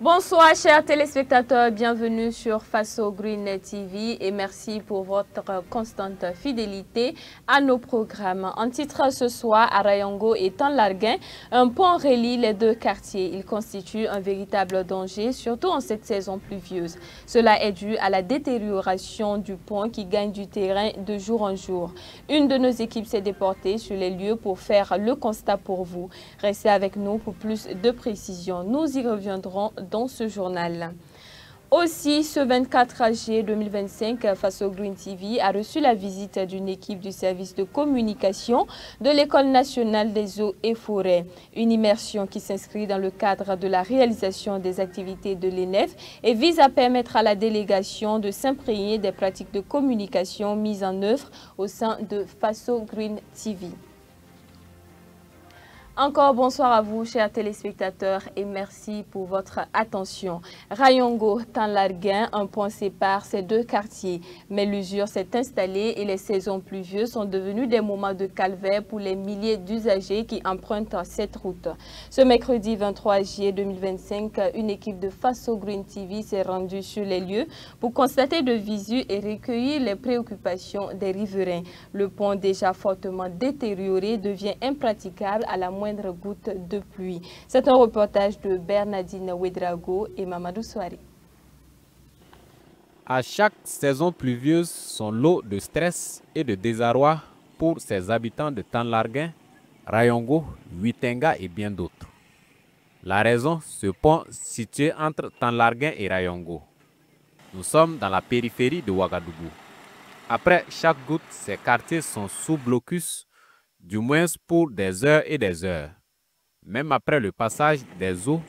Bonsoir chers téléspectateurs, bienvenue sur Faso Green TV et merci pour votre constante fidélité à nos programmes. En titre ce soir, à Rayongo et Tanlarguin, un pont relie les deux quartiers. Il constitue un véritable danger, surtout en cette saison pluvieuse. Cela est dû à la détérioration du pont qui gagne du terrain de jour en jour. Une de nos équipes s'est déportée sur les lieux pour faire le constat pour vous. Restez avec nous pour plus de précisions. Nous y reviendrons dans ce journal. Aussi, ce 24 juillet 2025, Faso Green TV a reçu la visite d'une équipe du service de communication de l'École nationale des eaux et forêts. Une immersion qui s'inscrit dans le cadre de la réalisation des activités de l'ENEF et vise à permettre à la délégation de s'imprégner des pratiques de communication mises en œuvre au sein de Faso Green TV. Encore bonsoir à vous, chers téléspectateurs, et merci pour votre attention. Rayongo, Tanlarguin, un pont sépare ces deux quartiers. Mais l'usure s'est installée et les saisons pluvieuses sont devenues des moments de calvaire pour les milliers d'usagers qui empruntent cette route. Ce mercredi 23 juillet 2025, une équipe de Faso Green TV s'est rendue sur les lieux pour constater de visu et recueillir les préoccupations des riverains. Le pont, déjà fortement détérioré, devient impraticable à la moindre goutte de pluie. C'est un reportage de Bernardine Ouedraogo et Mamadou Souari. À chaque saison pluvieuse, son lot de stress et de désarroi pour ses habitants de Tanlarguin, Rayongo, Huitenga et bien d'autres. La raison, ce pont situé entre Tanlarguin et Rayongo. Nous sommes dans la périphérie de Ouagadougou. Après chaque goutte, ces quartiers sont sous blocus, du moins pour des heures et des heures. Même après le passage des eaux,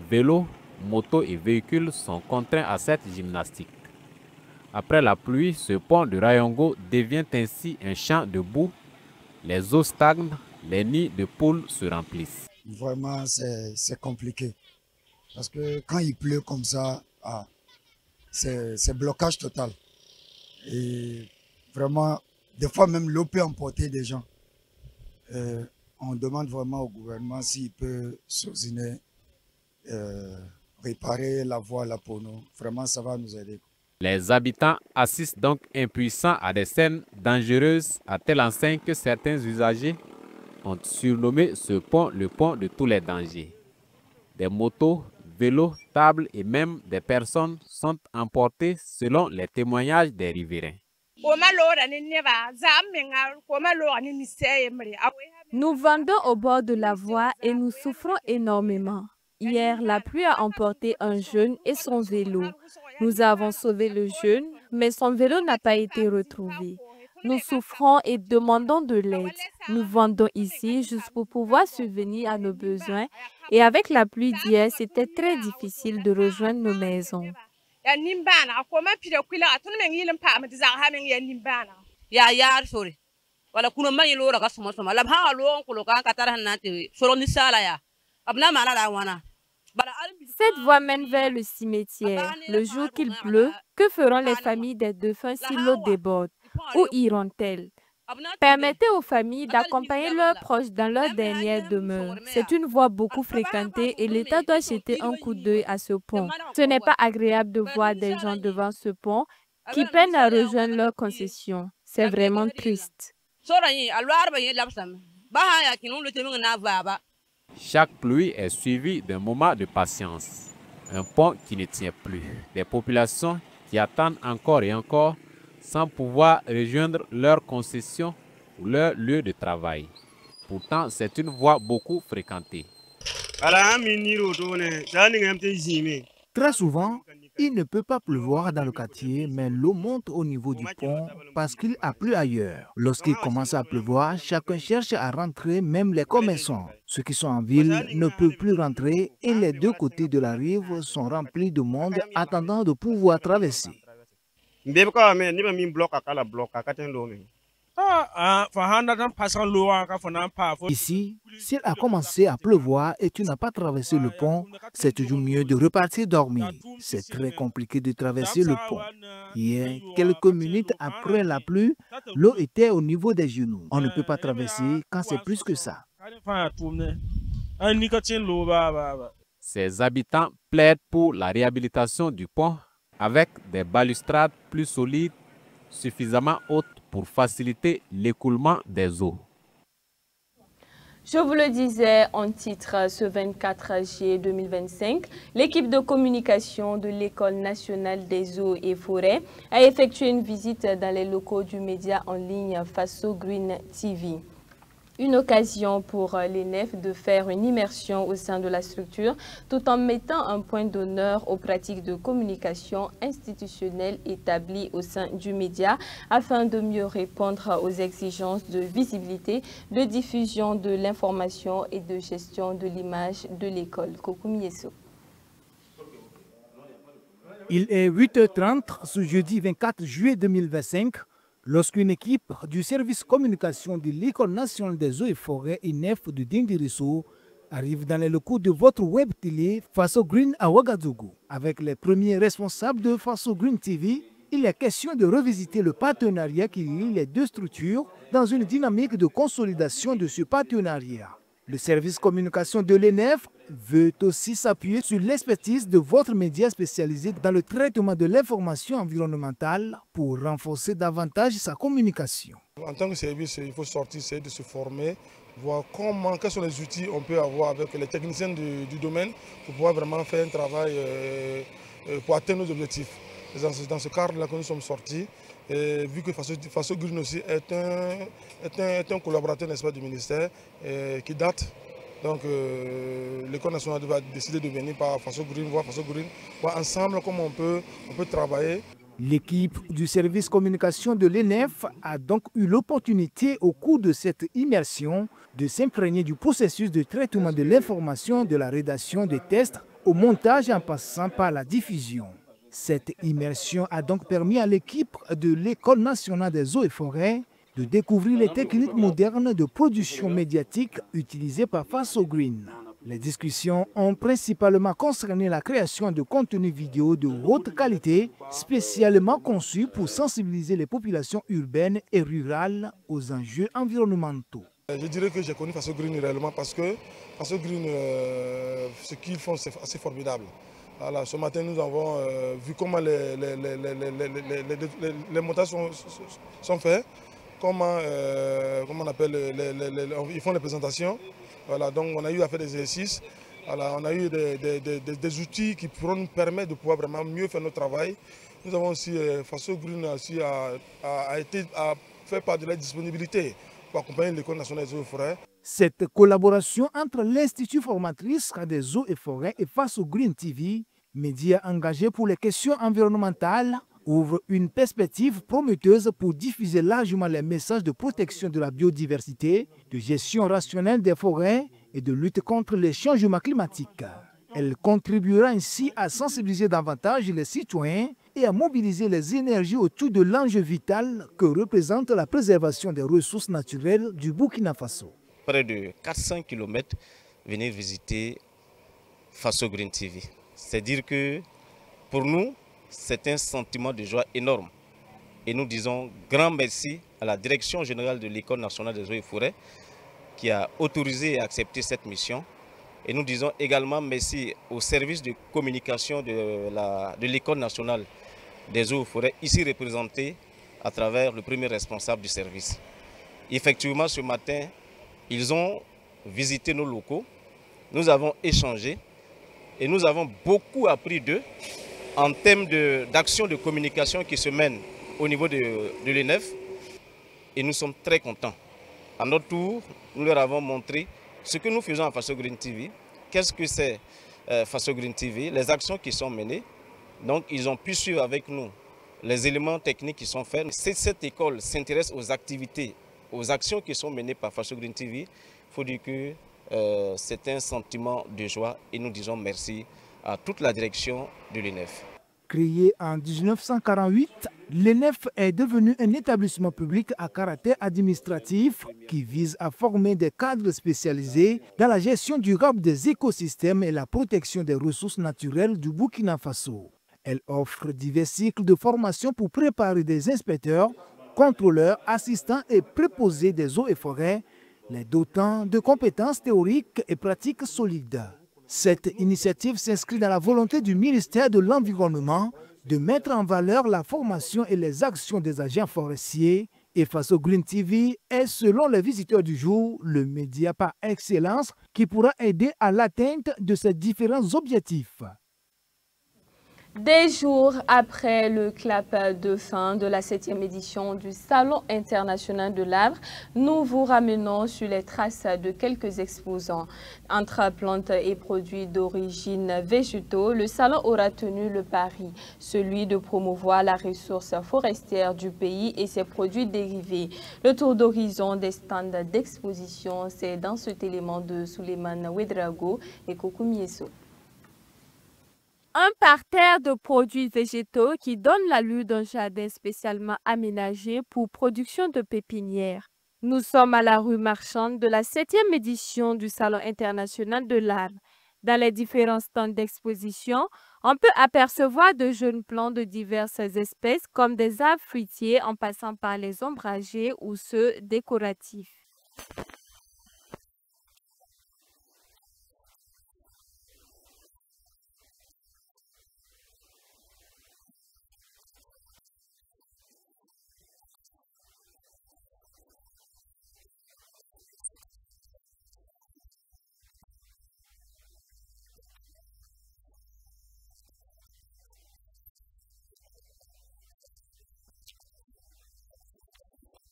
vélos, motos et véhicules sont contraints à cette gymnastique. Après la pluie, ce pont de Rayongo devient ainsi un champ de boue. Les eaux stagnent, les nids de poules se remplissent. Vraiment, c'est compliqué. Parce que quand il pleut comme ça, c'est blocage total. Et vraiment, des fois même l'eau peut emporter des gens. On demande vraiment au gouvernement s'il peut s'osiner, réparer la voie là pour nous. Vraiment, ça va nous aider. Les habitants assistent donc impuissants à des scènes dangereuses à telle enseigne que certains usagers ont surnommé ce pont le pont de tous les dangers. Des motos, vélos, tables et même des personnes sont emportées selon les témoignages des riverains. Nous vendons au bord de la voie et nous souffrons énormément. Hier, la pluie a emporté un jeune et son vélo. Nous avons sauvé le jeune, mais son vélo n'a pas été retrouvé. Nous souffrons et demandons de l'aide. Nous vendons ici juste pour pouvoir subvenir à nos besoins. Et avec la pluie d'hier, c'était très difficile de rejoindre nos maisons. Cette voie mène vers le cimetière. Le jour qu'il pleut, que feront les familles des défunts si l'eau déborde? Où iront-elles? Permettez aux familles d'accompagner leurs proches dans leur dernière demeure. C'est une voie beaucoup fréquentée et l'État doit jeter un coup d'œil à ce pont. Ce n'est pas agréable de voir des gens devant ce pont qui peinent à rejoindre leur concession. C'est vraiment triste. Chaque pluie est suivie d'un moment de patience. Un pont qui ne tient plus. Des populations qui attendent encore et encore sans pouvoir rejoindre leur concession ou leur lieu de travail. Pourtant, c'est une voie beaucoup fréquentée. Très souvent, il ne peut pas pleuvoir dans le quartier, mais l'eau monte au niveau du pont parce qu'il a plu ailleurs. Lorsqu'il commence à pleuvoir, chacun cherche à rentrer, même les commerçants. Ceux qui sont en ville ne peuvent plus rentrer et les deux côtés de la rive sont remplis de monde attendant de pouvoir traverser. Ici, s'il a commencé à pleuvoir et tu n'as pas traversé le pont, c'est toujours mieux de repartir dormir. C'est très compliqué de traverser le pont. Hier, quelques minutes après la pluie, l'eau était au niveau des genoux. On ne peut pas traverser quand c'est plus que ça. Ses habitants plaident pour la réhabilitation du pont avec des balustrades plus solides, suffisamment hautes pour faciliter l'écoulement des eaux. Je vous le disais en titre, ce 24 juillet 2025, l'équipe de communication de l'École nationale des eaux et forêts a effectué une visite dans les locaux du média en ligne Faso Green TV. Une occasion pour l'ENEF de faire une immersion au sein de la structure tout en mettant un point d'honneur aux pratiques de communication institutionnelle établies au sein du média afin de mieux répondre aux exigences de visibilité, de diffusion de l'information et de gestion de l'image de l'école. Kokoumi Yesso. Il est 8h30 ce jeudi 24 juillet 2025. Lorsqu'une équipe du service communication de l'École nationale des eaux et forêts INEF de Dingirisso arrive dans les locaux de votre web télé Faso Green à Ouagadougou. Avec les premiers responsables de Faso Green TV, il est question de revisiter le partenariat qui lie les deux structures dans une dynamique de consolidation de ce partenariat. Le service communication de l'ENEF veut aussi s'appuyer sur l'expertise de votre média spécialisé dans le traitement de l'information environnementale pour renforcer davantage sa communication. En tant que service, il faut sortir, essayer de se former, voir quels sont les outils qu'on peut avoir avec les techniciens du domaine pour pouvoir vraiment faire un travail pour atteindre nos objectifs. C'est dans ce cadre-là que nous sommes sortis. Et vu que Faso Green aussi est un collaborateur du ministère qui date, donc l'École nationale va décider de venir par Faso Green, voir ensemble comment on peut travailler. L'équipe du service communication de l'ENEF a donc eu l'opportunité au cours de cette immersion de s'imprégner du processus de traitement de l'information de la rédaction des tests au montage en passant par la diffusion. Cette immersion a donc permis à l'équipe de l'École nationale des eaux et forêts de découvrir les techniques modernes de production médiatique utilisées par Faso Green. Les discussions ont principalement concerné la création de contenus vidéo de haute qualité, spécialement conçus pour sensibiliser les populations urbaines et rurales aux enjeux environnementaux. Je dirais que j'ai connu Faso Green réellement parce que Faso Green, ce qu'ils font, c'est assez formidable. Voilà, ce matin, nous avons vu comment les montages sont faits, comment on appelle, ils font les présentations. Voilà, donc on a eu à faire des exercices, voilà, on a eu des outils qui pourront nous permettre de pouvoir vraiment mieux faire notre travail. Nous avons aussi, Faso Green aussi a fait part de la disponibilité pour accompagner l'École nationale des eaux et forêts. Cette collaboration entre l'Institut formatrice des eaux et forêts et Faso Green TV, média engagé pour les questions environnementales, ouvre une perspective prometteuse pour diffuser largement les messages de protection de la biodiversité, de gestion rationnelle des forêts et de lutte contre les changements climatiques. Elle contribuera ainsi à sensibiliser davantage les citoyens et à mobiliser les énergies autour de l'enjeu vital que représente la préservation des ressources naturelles du Burkina Faso. Près de 400 km, venir visiter Faso Green TV. C'est-à-dire que pour nous, c'est un sentiment de joie énorme. Et nous disons grand merci à la Direction générale de l'École nationale des eaux et forêts qui a autorisé et accepté cette mission. Et nous disons également merci au service de communication de l'École nationale des eaux et forêts, ici représenté à travers le premier responsable du service. Effectivement, ce matin, ils ont visité nos locaux, nous avons échangé et nous avons beaucoup appris d'eux en termes d'actions de communication qui se mènent au niveau de l'ENEF et nous sommes très contents. À notre tour, nous leur avons montré ce que nous faisons à Faso Green TV, qu'est-ce que c'est Faso Green TV, les actions qui sont menées. Donc ils ont pu suivre avec nous les éléments techniques qui sont faits. Cette école s'intéresse aux activités, aux actions qui sont menées par Faso Green TV. Il faut dire que c'est un sentiment de joie et nous disons merci à toute la direction de l'ENEF. Créé en 1948, l'ENEF est devenu un établissement public à caractère administratif qui vise à former des cadres spécialisés dans la gestion durable des écosystèmes et la protection des ressources naturelles du Burkina Faso. Elle offre divers cycles de formation pour préparer des inspecteurs, contrôleurs, assistants et préposés des eaux et forêts, les dotant de compétences théoriques et pratiques solides. Cette initiative s'inscrit dans la volonté du ministère de l'Environnement de mettre en valeur la formation et les actions des agents forestiers. Et Faso Green TV est, selon les visiteurs du jour, le média par excellence qui pourra aider à l'atteinte de ces différents objectifs. Des jours après le clap de fin de la 7e édition du Salon international de l'arbre, nous vous ramenons sur les traces de quelques exposants. Entre plantes et produits d'origine végétaux, le salon aura tenu le pari, celui de promouvoir la ressource forestière du pays et ses produits dérivés. Le tour d'horizon des stands d'exposition, c'est dans cet élément de Souleymane Ouedraogo et Kokou Mieso. Un parterre de produits végétaux qui donne l'allure d'un jardin spécialement aménagé pour production de pépinières. Nous sommes à la rue marchande de la 7e édition du Salon international de l'arbre. Dans les différents stands d'exposition, on peut apercevoir de jeunes plants de diverses espèces comme des arbres fruitiers en passant par les ombragés ou ceux décoratifs.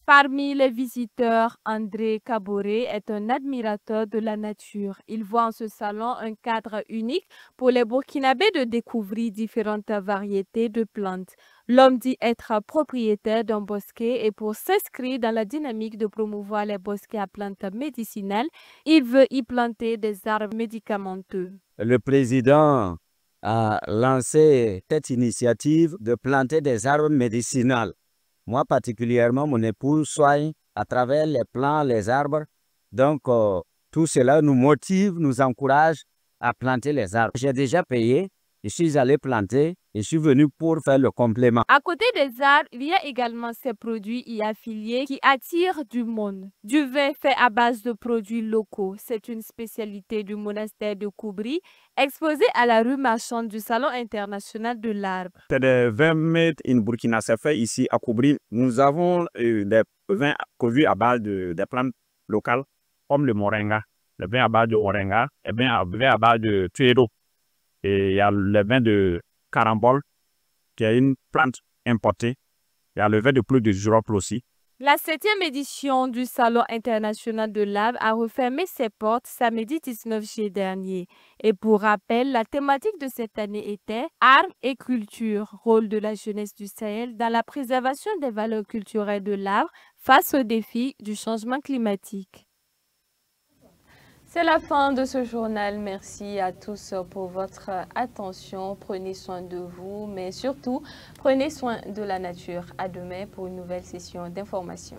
Parmi les visiteurs, André Caboret est un admirateur de la nature. Il voit en ce salon un cadre unique pour les Burkinabés de découvrir différentes variétés de plantes. L'homme dit être propriétaire d'un bosquet et pour s'inscrire dans la dynamique de promouvoir les bosquets à plantes médicinales, il veut y planter des arbres médicamenteux. Le président a lancé cette initiative de planter des arbres médicinaux. Moi, particulièrement, mon épouse soigne à travers les plants, les arbres. Donc, tout cela nous motive, nous encourage à planter les arbres. J'ai déjà payé, je suis allé planter et je suis venu pour faire le complément. À côté des arbres, il y a également ces produits y affiliés qui attirent du monde. Du vin fait à base de produits locaux. C'est une spécialité du monastère de Koubri, exposé à la rue marchande du Salon international de l'arbre. C'est des vins made in Burkina, c'est fait ici à Koubri. Nous avons des vins produits à base des plantes locales, comme le moringa, le vin à base de moringa, et le vin à base de tuero. Et il y a le vin de carambole, qui est une plante importée. Il y a le vin de pluie de girofle aussi. La 7e édition du Salon international de l'arbre a refermé ses portes samedi 19 juillet dernier. Et pour rappel, la thématique de cette année était « Arts et culture, rôle de la jeunesse du Sahel dans la préservation des valeurs culturelles de l'arbre face aux défis du changement climatique ». C'est la fin de ce journal. Merci à tous pour votre attention. Prenez soin de vous, mais surtout, prenez soin de la nature. À demain pour une nouvelle session d'information.